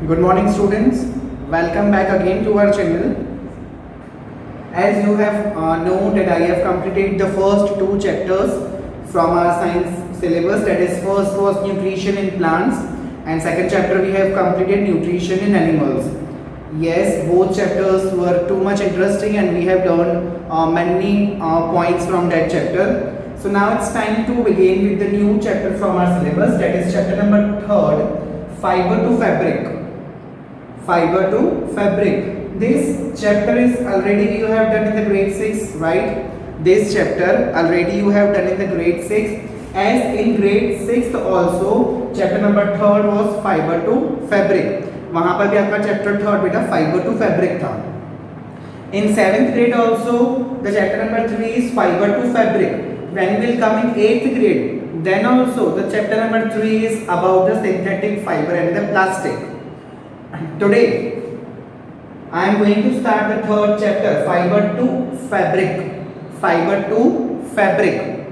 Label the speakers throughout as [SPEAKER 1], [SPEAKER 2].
[SPEAKER 1] Good morning students, welcome back again to our channel. As you have known that I have completed the first two chapters from our science syllabus, that is first was nutrition in plants and second chapter we have completed nutrition in animals. Yes, both chapters were too much interesting and we have learned many points from that chapter. So now it's time to begin with the new chapter from our syllabus, that is chapter number 3rd, fiber to fabric. Fiber to fabric. This chapter is already you have done in the grade 6, right? This chapter already you have done in the grade 6. As in grade 6 also chapter number 3rd was fiber to fabric. वहाँ पर भी आपका chapter 3rd बेटा fiber to fabric था. In 7th grade also the chapter number 3 is fiber to fabric. When you will come in 8th grade, then also the chapter number 3 is about the synthetic fiber and the plastic. Today I am going to start the 3rd chapter, fiber to fabric. Fiber to fabric.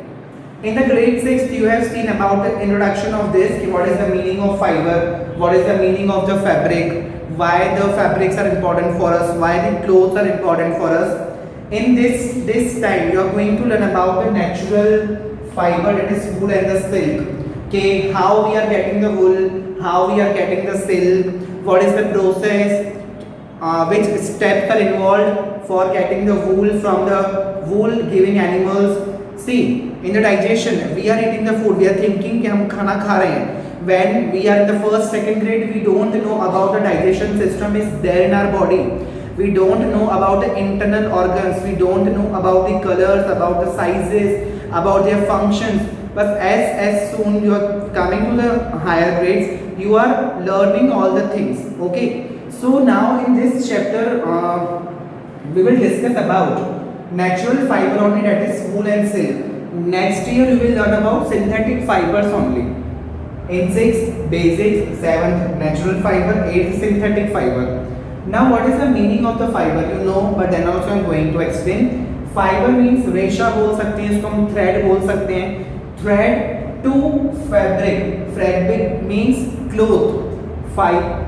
[SPEAKER 1] In the grade 6 you have seen about the introduction of this, what is the meaning of fiber, what is the meaning of the fabric, why the fabrics are important for us, why the clothes are important for us. In this time you are going to learn about the natural fiber, that is wool and the silk. Okay, how we are getting the wool, how we are getting the silk, what is the process, which steps are involved for getting the wool from the wool giving animals. See, in the digestion we are eating the food, we are thinking कि हम खाना खा रहे हैं. When we are in the first second grade we don't know about the digestion system is there in our body. We don't know about the internal organs, we don't know about the colors, about the sizes, about their functions. But as soon you are coming to the higher grades, you are learning all the things. Okay. So now in this chapter we will discuss about natural fiber only, that is wool and silk. Next year you will learn about synthetic fibers only. In 6th basics, 7th natural fiber, 8th synthetic fiber. Now what is the meaning of the fiber you know, but then also I am going to explain. Fiber means रेशा बोल सकते हैं, इसको हम thread बोल सकते हैं. Thread to fabric. Fabric means cloth.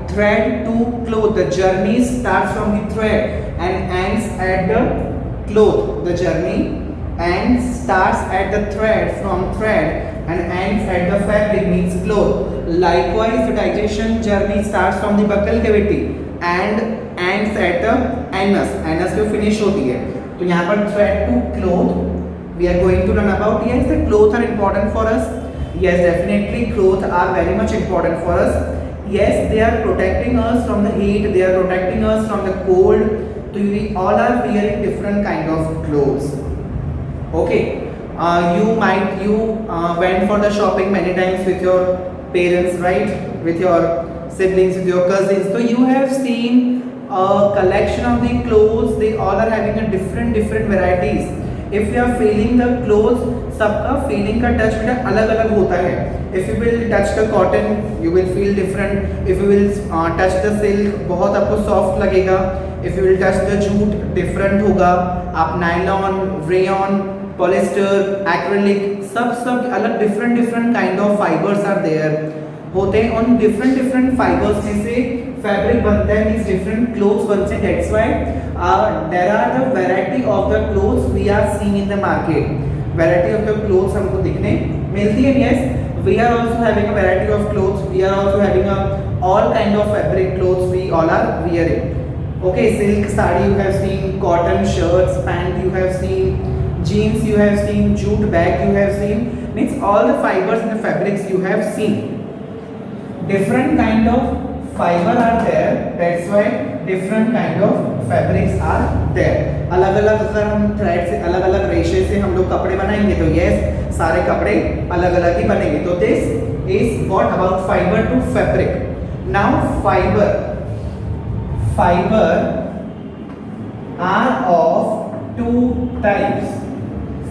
[SPEAKER 1] Thread to cloth. The journey starts from the thread and ends at the cloth. The journey and starts at the thread, from thread and ends at the fabric means cloth. Likewise, the digestion journey starts from the buccal cavity and ends at the anus. Anus जो finish होती है. तो यहाँ पर thread to cloth we are going to learn about. Yes, the clothes are important for us. Yes, definitely clothes are very much important for us. Yes, they are protecting us from the heat, they are protecting us from the cold. So we all are wearing different kind of clothes. Okay, you went for the shopping many times with your parents, right? With your siblings, with your cousins. So you have seen a collection of the clothes. They all are having a different varieties. If you are feeling the clothes, सबका feeling का touch बेटा अलग अलग होता है. If you will touch the cotton, you will feel different. If you will touch the silk, बहुत आपको soft लगेगा. If you will touch the jute, different होगा. आप nylon, rayon, polyester, acrylic, सब अलग different kind of fibers are there. होते हैं उन different fibers में से fabric बनता है, means different clothes बनते हैं. That's why there are the variety of the clothes we are seeing in the market. Variety of the clothes हमको दिखने मिलती है. Yes, we are also having a variety of clothes. We are also having all kind of fabric clothes we all are wearing. Okay, silk sari you have seen, cotton shirts, pant you have seen, jeans you have seen, jute bag you have seen. Means all the fibers and the fabrics you have seen. Different kind of fiber are there. That's why different kind of fabrics are there. अलग अलग अगर हम thread से अलग अलग रेशे से हम लोग कपड़े बनाएंगे तो यस सारे कपड़े अलग अलग ही बनेंगे. तो this is what about fibre to fabric. Now fiber are of two types.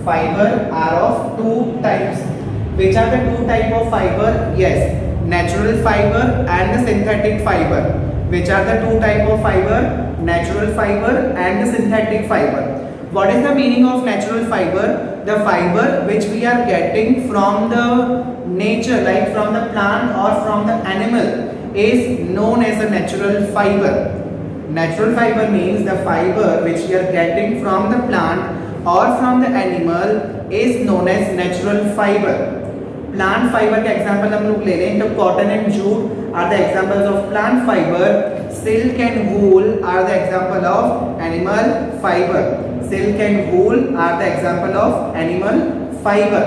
[SPEAKER 1] Fiber are of two types. Which are the two type of fiber? Yes, natural fiber and the synthetic fiber. Which are the two type of fiber? Natural fiber and the synthetic fiber. What is the meaning of natural fiber? The fiber which we are getting from the nature, like from the plant or from the animal. is known as a natural fiber. Natural fiber means the fiber which we are getting from the plant or from the animal is known as natural fiber. Plant fiber का example हम लोग ले लें तो cotton and jute are the examples of plant fiber. Silk and wool are the example of animal fiber. Silk and wool are the example of animal fiber.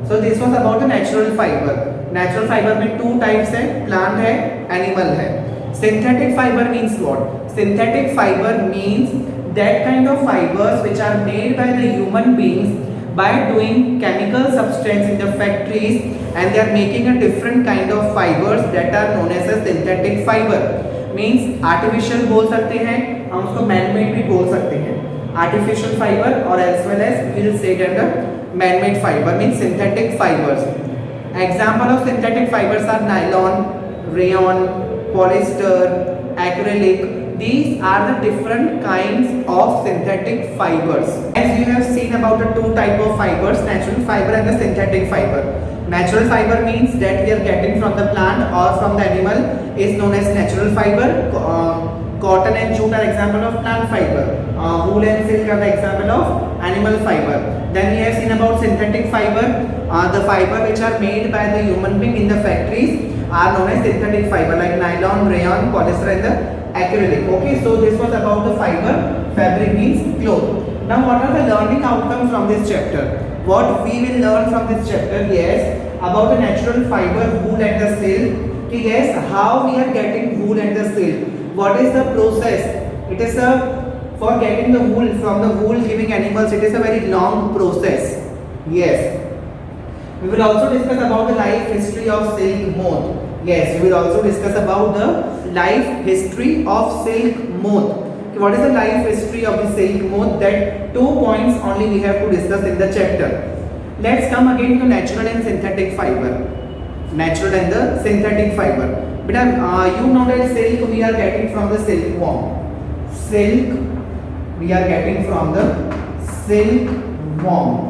[SPEAKER 1] So this was about the natural fiber. Natural fiber में two types है, plant है, animal है. Synthetic fiber means what? Synthetic fiber means that kind of fibers which are made by the human beings by doing chemical substance in the factories, and they are making a different kind of fibers that are known as a synthetic fiber. Means artificial बोल सकते हैं, हम उसको man-made भी बोल सकते हैं. Artificial fiber or as well as we'll say that the man-made fiber means synthetic fibers. Example of synthetic fibers are nylon, rayon, polyester, acrylic. These are the different kinds of synthetic fibers. As you have seen about the two type of fibers, natural fiber and the synthetic fiber. Natural fiber means that we are getting from the plant or from the animal is known as natural fiber. Cotton and jute are example of plant fiber. Wool and silk are the example of animal fiber. Then we have seen about synthetic fiber. The fiber which are made by the human being in the factories are known as synthetic fiber like nylon, rayon, polyester and the acrylic. Okay, so this was about the fiber. Fabric means cloth. Now what are the learning outcomes from this chapter? What we will learn from this chapter? Yes, about the natural fiber, wool and the silk. Okay, yes, how we are getting wool and the silk. What is the process? It is for getting the wool from the wool giving animals. It is a very long process. Yes. We will also discuss about the life history of silk moth. Yes, we will also discuss about the life history of silk moth. Okay, what is the life history of the silk moth? That 2 points only we have to discuss in the chapter. Let's come again to natural and synthetic fiber. Natural and the synthetic fiber. But you know that silk we are getting from the silkworm. Silk we are getting from the silkworm.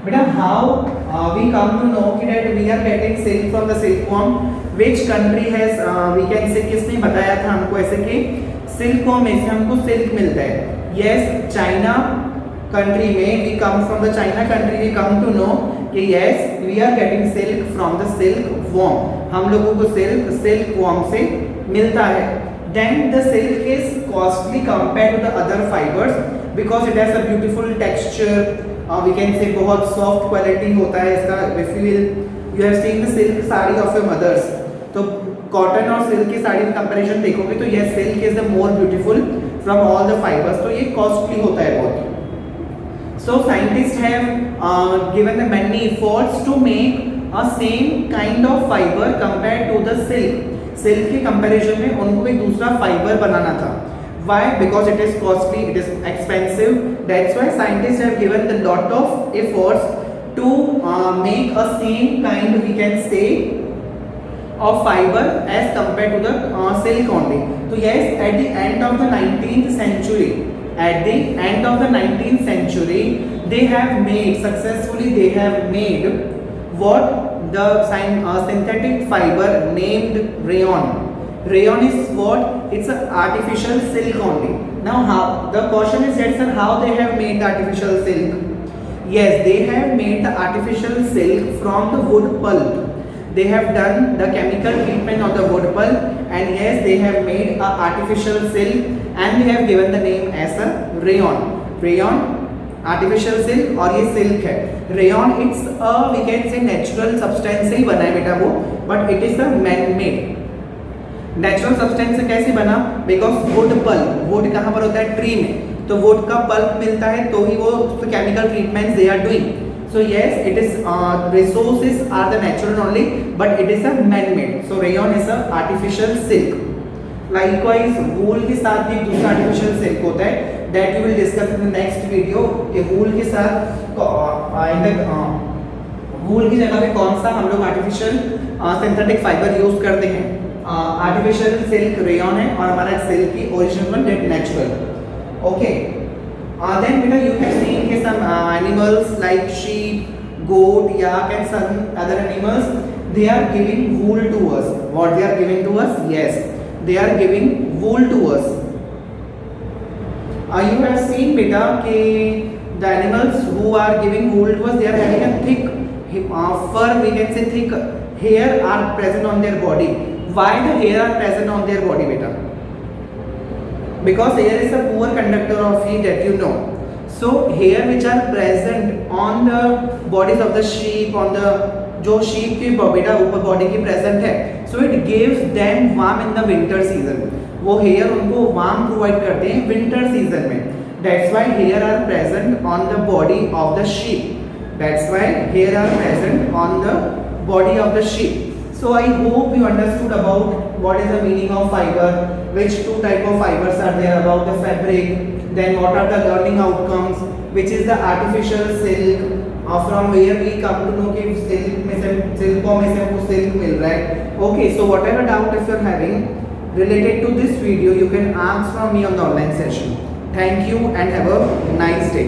[SPEAKER 1] But how we come to know that we are getting silk from the silkworm? Which country has we can say किसने बताया था हमको ऐसे कि silkworm में से हमको silk मिलता है? Yes, China country में we come from the China country we come to know कि yes we are getting silk from the silkworm. हम लोगों को silkworm से मिलता है. Then the silk is costly compared to the other fibers because it has a beautiful texture. We can say बहुत soft quality होता है इसका. If you have seen the silk sari of your mothers, तो cotton और silk की साड़ी में comparison देखोगे तो yes silk is the more beautiful from all the fibers. तो ये costly होता है बहुत. So scientists have given the many efforts to make a same kind of fiber compared to the silk. Silk के comparison में उनको एक दूसरा fiber बनाना था. Why? Because it is costly, it is expensive. That's why scientists have given a lot of efforts to make a same kind, we can say, of fiber as compared to the silk only. So yes, at the end of the 19th century, they have made successfully. They have made what the synthetic fiber named rayon. Rayon is what? It's an artificial silk only. Now how? The question is that sir, how they have made the artificial silk? Yes, they have made the artificial silk from the wood pulp. They have done the chemical treatment of the wood pulp, and yes, they have made a artificial silk, and they have given the name as a rayon. Rayon, artificial silk और ये silk है. Rayon, it's a we can say natural substance से ही बना है बेटा वो, but it is a man-made. Natural substance से कैसे बना? बिकॉज वुड पल्प, वुड कहाँ पर होता है? ट्री में. तो वुड का पल्प मिलता है तो ही वो chemical treatments they are doing. So yes, it is resources are the natural only but it is a man made. So rayon is a artificial silk. Likewise wool के साथ भी दूसरा आर्टिफिशियल सिल्क होता है, that you will discuss in the next video. Wool के साथ वूल की जगह पे कौन सा हम लोग आर्टिफिशियल सिंथेटिक फाइबर यूज करते हैं? आर्टिफिशियल सिल्क रेयन है और हमारा सिल्क की original one date natural. Okay, then बेटा यू हैव सीन के some animals like sheep, goat, yak and some other animals, they are giving wool to us. What they are giving to us? Yes, they are giving wool to us. You have seen beta ke the animals who are giving wool to us, they are having a thick fur, we can say thick hair are present on their body. Why the hair are present on their body beta? Because hair is a poor conductor of heat, that you know. So hair which are present on the bodies of the sheep, on the जो sheep की बेटा ऊपर body की present है, so it gives them warm in the winter season. वो hair उनको warm provide करते हैं winter season में. That's why hair are present on the body of the sheep. That's why hair are present on the body of the sheep. So I hope you understood about what is the meaning of fiber, which two type of fibers are there, about the fabric, then what are the learning outcomes, which is the artificial silk, from where we come to know कि silk में से हमको silk मिल रहा है. Okay, so whatever doubt if you are having related to this video, you can ask from me on the online session. Thank you and have a nice day.